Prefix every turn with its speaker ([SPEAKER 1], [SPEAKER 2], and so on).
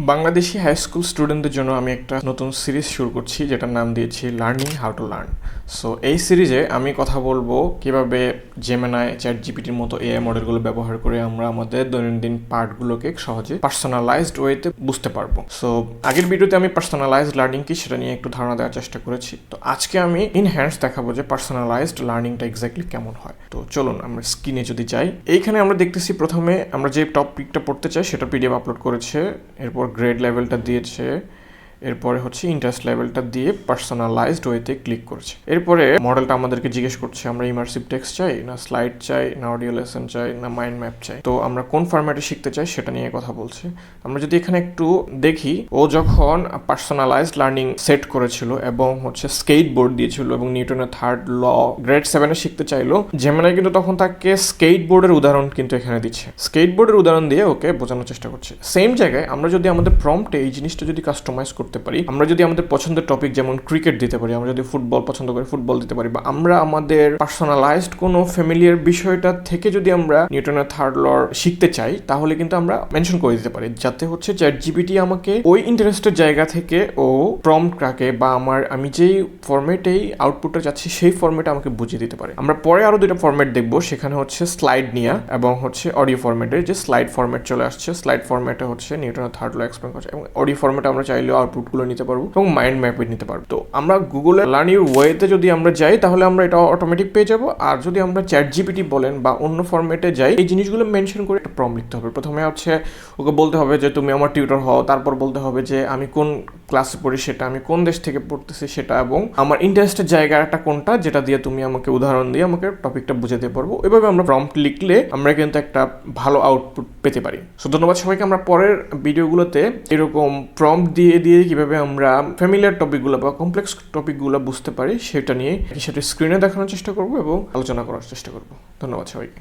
[SPEAKER 1] Bangladeshi high school স্টুডেন্টদের জন্য আমি একটা নতুন সিরিজ শুরু করছি যেটার নাম দিয়েছি learning how to learn. So এই সিরিজে আমি কথা বলবো কিভাবে জেমিনাই, চ্যাটজিপিটির মতো এআই মডেলগুলো ব্যবহার করে আমরা আমাদের দৈনন্দিন পার্টগুলোকে সহজে পার্সোনালাইজড ওয়েতে বুঝতে পারবো। সো আগের ভিডিওতে আমি পার্সোনালাইজড লার্নিং কি সেটা নিয়ে একটু ধারণা দেওয়ার চেষ্টা করেছি। তো আজকে আমি ইনহ্যান্স দেখাবো যে পার্সোনালাইজড লার্নিংটা এক্স্যাক্টলি কেমন হয়। তো চলুন আমরা স্ক্রিনে যদি যাই, এইখানে আমরা দেখতেছি প্রথমে আমরা যে টপিকটা পড়তে চাই সেটা পিডিএফ আপলোড করেছে, এরপর গ্রেড লেভেলটা দিয়েছে, এরপরে হচ্ছে ইন্টারেস্ট লেভেলটা দিয়ে পার্সোনালাইজড ওয়েতে ক্লিক করেছে। এরপরে মডেলটা আমাদেরকে জিজ্ঞেস করছে আমরা ইমার্সিভ টেক্সট চাই, না স্লাইড চাই, না অডিও লেসন চাই, না মাইন্ড ম্যাপ চাই। তো আমরা কোন ফরম্যাটে শিখতে চাই সেটা নিয়ে কথা বলছে। আমরা যদি এখানে একটু দেখি, ও যখন পার্সোনালাইজড লার্নিং সেট করেছিল এবং হচ্ছে স্কেট বোর্ড দিয়েছিল এবং নিউটনের থার্ড ল গ্রেড 7-এ শিখতে চাইলো, জেমিনাই কিন্তু তখন তাকে স্কেট বোর্ডের উদাহরণ কিন্তু এখানে দিচ্ছে। স্কেট বোর্ডের উদাহরণ দিয়ে ওকে বোঝানোর চেষ্টা করছে। সেম জায়গায় আমরা যদি আমাদের প্রম্পটে এই জিনিসটা যদি কাস্টমাইজ করতে পারি, আমরা যদি আমাদের পছন্দের টপিক যেমন ক্রিকেট দিতে পারি, আমরা যদি ফুটবল পছন্দ করি ফুটবল দিতে পারি, বা আমরা আমাদের পার্সোনালাইজড কোনো ফ্যামিলিয়ার বিষয়টা থেকে যদি আমরা নিউটনের থার্ড ল শিখতে চাই, তাহলে কিন্তু আমরা মেনশন করে দিতে পারি, যাতে হচ্ছে চ্যাটজিপিটি আমাকে ওই ইন্টারেস্টের জায়গা থেকে ও প্রম্পটটাকে বা আমি যেই ফরম্যাটেই আউটপুটটা চাচ্ছি সেই ফরম্যাটে আমাকে বুঝিয়ে দিতে পারে। আমরা পরে আরো দুইটা ফরম্যাট দেখবো, সেখানে হচ্ছে স্লাইড নিয়া এবং হচ্ছে অডিও ফরম্যাটের যে স্লাইড ফরম্যাট চলে আসছে। স্লাইড ফরম্যাটে হচ্ছে নিউটনের থার্ড ল এক্সপ্লেন করছে এবং অডিও ফরম্যাটে আমরা চাইলেও আউটপুটগুলো নিতে পারবো এবং মাইন্ড ম্যাপে নিতে পারবো। তো আমরা গুগলে লার্ন ইউর ওয়েতে যদি আমরা যাই তাহলে আমরা এটা অটোমেটিক পেয়ে যাবো। আর যদি আমরা চ্যাটজিপিটি বলেন বা অন্য ফরম্যাটে যাই, এই জিনিসগুলো মেনশন করে একটা প্রম্পট লিখতে হবে। প্রথমে হচ্ছে ওকে বলতে হবে যে তুমি আমার টিউটর হও, তারপর বলতে হবে যে আমি কোন ক্লাসে পড়ি সেটা, আমি কোন দেশ থেকে পড়তেছি সেটা, এবং আমার ইন্টারেস্টের জায়গাটা কোনটা যেটা দিয়ে তুমি আমাকে উদাহরণ দিয়ে আমাকে টপিকটা বুঝাতে পারবো। এভাবে আমরা প্রম্পট লিখলে আমরা কিন্তু একটা ভালো আউটপুট পেতে পারি। সো ধন্যবাদ সবাইকে। আমরা পরের ভিডিওগুলোতে এরকম প্রম্পট দিয়ে কিভাবে আমরা ফ্যামিলিয়ার টপিকগুলো বা কমপ্লেক্স টপিকগুলো বুঝতে পারি সেটা নিয়ে সেটা স্ক্রিনে দেখানোর চেষ্টা করবো এবং আলোচনা করার চেষ্টা করবো। ধন্যবাদ সবাইকে।